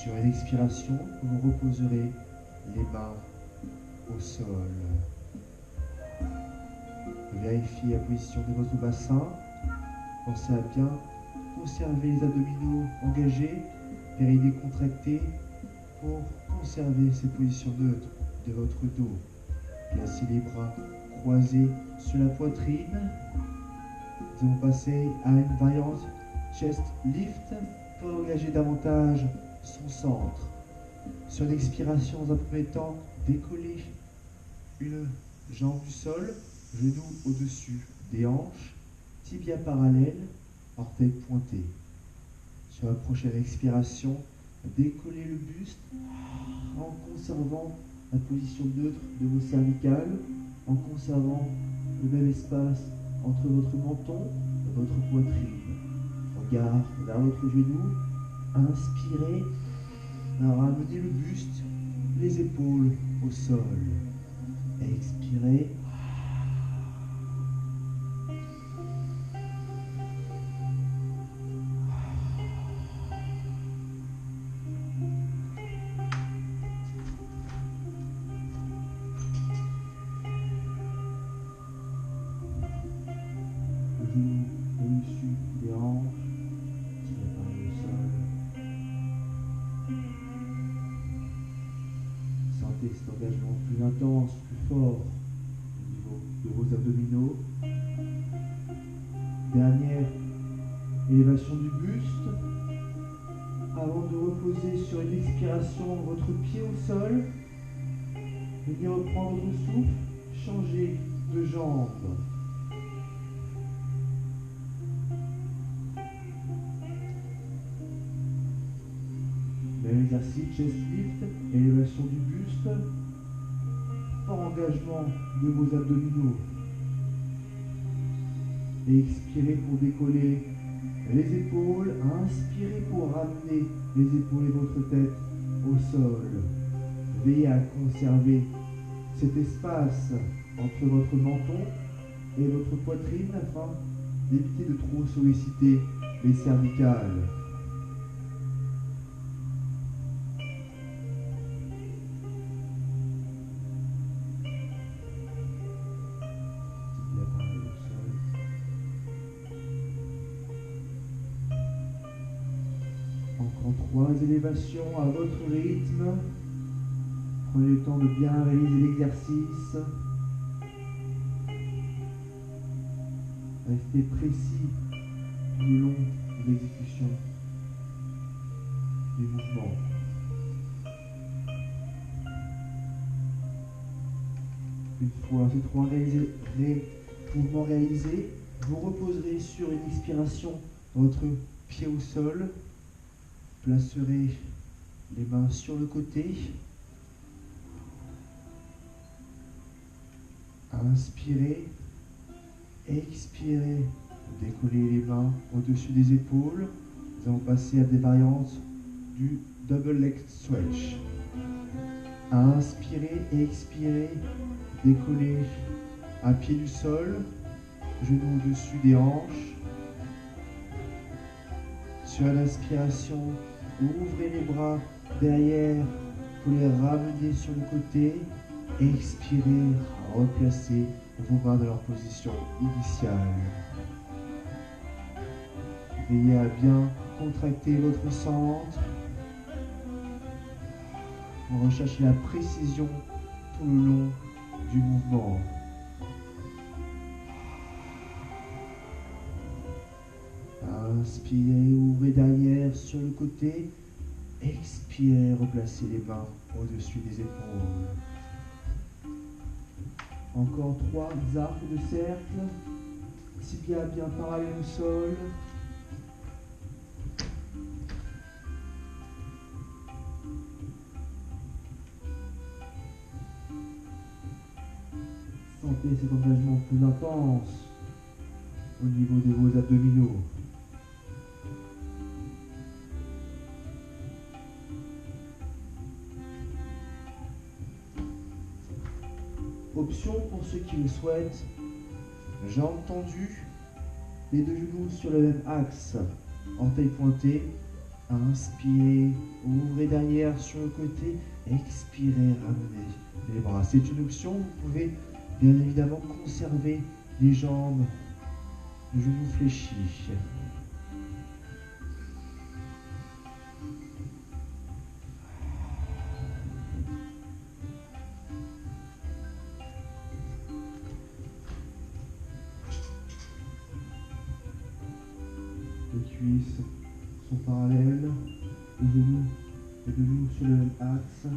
Sur une expiration, vous reposerez les mains au sol. Vérifiez la position de votre bassin. Pensez à bien conserver les abdominaux engagés, périnée contracté pour conserver ces positions neutres de votre dos. Placez les bras croisés sur la poitrine. Nous allons passer à une variante chest lift pour engager davantage son centre. Sur l'expiration, dans un premier temps, décollez une jambe du sol, genou au-dessus des hanches, tibia parallèle, orteil pointé. Sur la prochaine expiration, décollez le buste en conservant la position neutre de vos cervicales, en conservant le même espace entre votre menton et votre poitrine. Regard vers votre genou, inspirez, ramenez le buste, les épaules au sol. Expirez. Le genou au-dessus des hanches, tiré par le sol. Sentez cet engagement plus intense, plus fort au niveau de vos abdominaux. Dernière élévation du buste. Avant de reposer sur une expiration votre pied au sol, venez reprendre votre souffle, changez de jambe. Même exercice, chest lift, élévation du buste, fort engagement de vos abdominaux. Expirez pour décoller les épaules, inspirez pour ramener les épaules et votre tête au sol. Veillez à conserver cet espace entre votre menton et votre poitrine afin d'éviter de trop solliciter les cervicales. Encore 3 élévations à votre rythme. Prenez le temps de bien réaliser l'exercice. Restez précis tout le long de l'exécution du mouvement. Une fois ces 3 mouvements réalisés, vous reposerez sur une expiration votre pied au sol. Placerez les mains sur le côté. Inspirez, expirez, décollez les mains au-dessus des épaules. Nous allons passer à des variantes du double leg stretch. Inspirez, expirez, décollez un pied du sol, genou au-dessus des hanches. Sur l'inspiration, ouvrez les bras derrière pour les ramener sur le côté. Expirez, replacez vos mains dans leur position initiale. Veillez à bien contracter votre centre. Recherchez la précision tout le long du mouvement. Inspirez, ouvrez derrière sur le côté. Expirez, replacez les mains au-dessus des épaules. Encore 3 arcs de cercle. Tibia bien parallèle au sol. Sentez cet engagement plus intense au niveau de vos abdominaux. Option pour ceux qui le souhaitent, jambes tendues, les 2 genoux sur le même axe, orteils pointés, Inspirez, ouvrez derrière sur le côté. Expirez, ramenez les bras. C'est une option, vous pouvez bien évidemment conserver les jambes, le genou fléchi. Les cuisses sont parallèles, les genoux sur le même axe.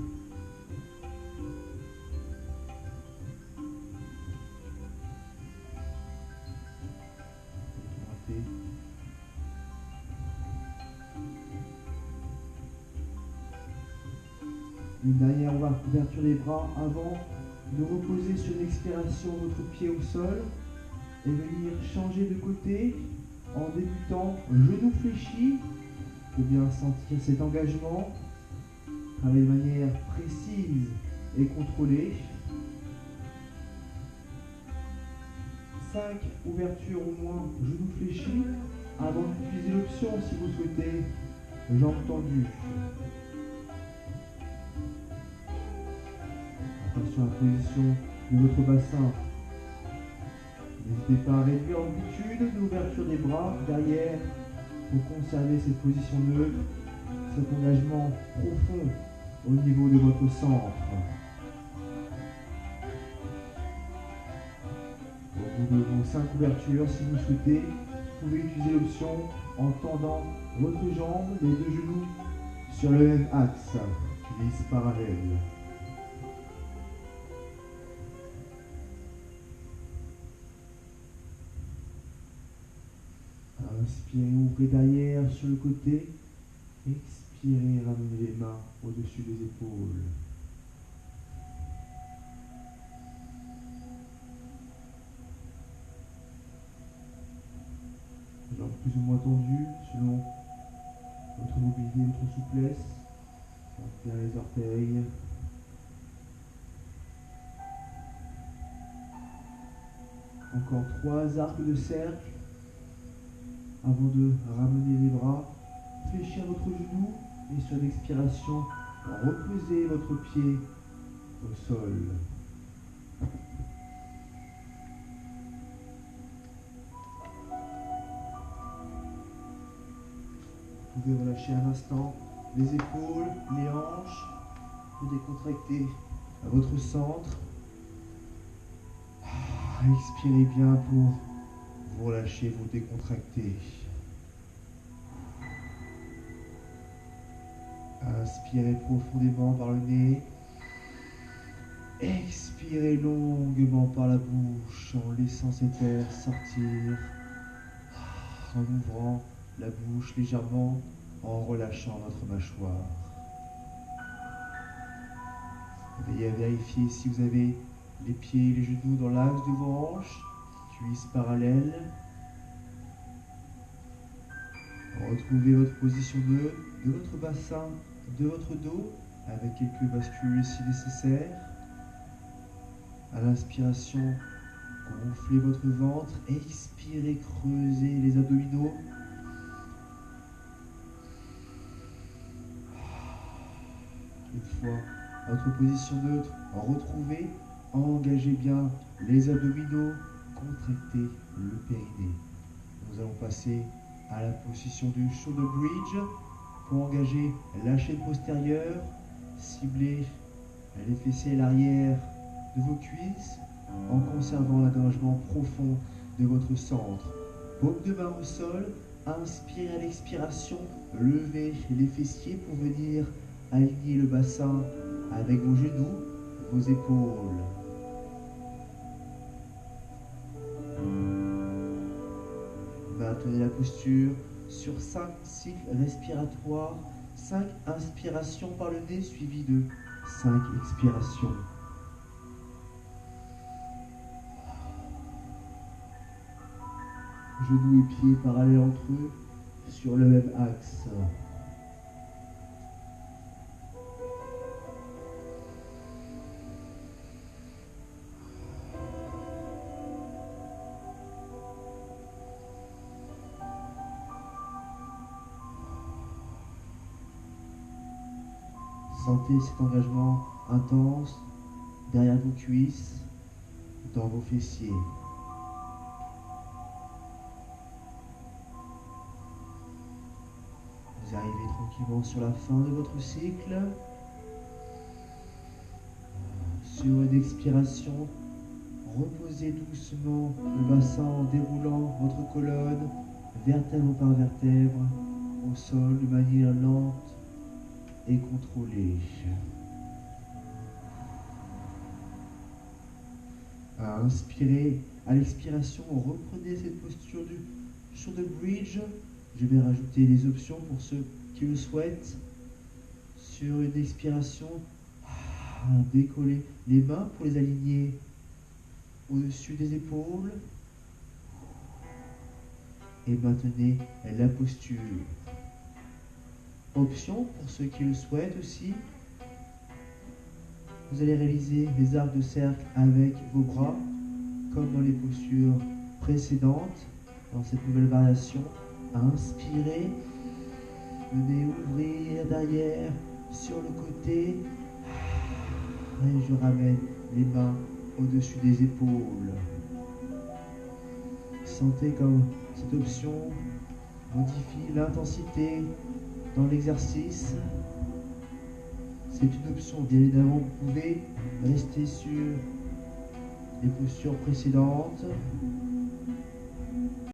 Pointez. Une dernière ouverture des bras avant de reposer sur l'expiration votre pied au sol et venir changer de côté en débutant genou fléchi pour bien sentir cet engagement. Travailler de manière précise et contrôlée. 5 ouvertures au moins, genoux fléchis, avant d'utiliser l'option si vous souhaitez, jambes tendues. Attention à la position de votre bassin. N'hésitez pas à réduire l'amplitude de l'ouverture des bras derrière pour conserver cette position neutre, cet engagement profond au niveau de votre centre. Au bout de vos 5 ouvertures, si vous souhaitez, vous pouvez utiliser l'option en tendant votre jambe, les deux genoux sur le même axe, cuisses parallèles. Inspirez, ouvrez derrière sur le côté. Expirez, ramenez les mains au-dessus des épaules. Jambes plus ou moins tendues selon votre mobilité, votre souplesse. Bien les orteils. Encore 3 arcs de cercle avant de ramener les bras. Fléchir votre genou et sur l'expiration, reposez votre pied au sol. Vous pouvez relâcher un instant les épaules, les hanches, vous décontractez à votre centre. Expirez bien pour vous relâcher, vous décontracter. Inspirez profondément par le nez. Expirez longuement par la bouche en laissant cet air sortir. En ouvrant la bouche légèrement, en relâchant votre mâchoire. Veillez à vérifier si vous avez les pieds et les genoux dans l'axe de vos hanches, cuisses parallèles. Retrouvez votre position neutre de votre bassin, de votre dos, avec quelques bascules si nécessaire. À l'inspiration, gonflez votre ventre, expirez, creusez les abdominaux. Une fois votre position neutre retrouvée, engagez bien les abdominaux, contractez le périnée. Nous allons passer à la position du shoulder bridge pour engager la chaîne postérieure, cibler les fessiers et l'arrière de vos cuisses en conservant l'engagement profond de votre centre. Paume de main au sol, inspirez à l'expiration, levez les fessiers pour venir aligner le bassin avec vos genoux, vos épaules. Maintenez la posture sur 5 cycles respiratoires, 5 inspirations par le nez suivies de 5 expirations. Genoux et pieds parallèles entre eux sur le même axe. Sentez cet engagement intense derrière vos cuisses, dans vos fessiers. Vous arrivez tranquillement sur la fin de votre cycle. Sur une expiration, reposez doucement le bassin en déroulant votre colonne, vertèbre par vertèbre, au sol de manière lente et contrôlée. Inspirez, à l'expiration, reprenez cette posture du shoulder bridge. Je vais rajouter des options pour ceux qui le souhaitent. Sur une expiration, décollez les mains pour les aligner au-dessus des épaules. Et maintenez la posture. Option pour ceux qui le souhaitent aussi. Vous allez réaliser les arcs de cercle avec vos bras, comme dans les postures précédentes. Dans cette nouvelle variation, inspirez, venez ouvrir derrière, sur le côté, et je ramène les mains au-dessus des épaules. Sentez comme cette option modifie l'intensité dans l'exercice. C'est une option, bien évidemment, vous pouvez rester sur les postures précédentes.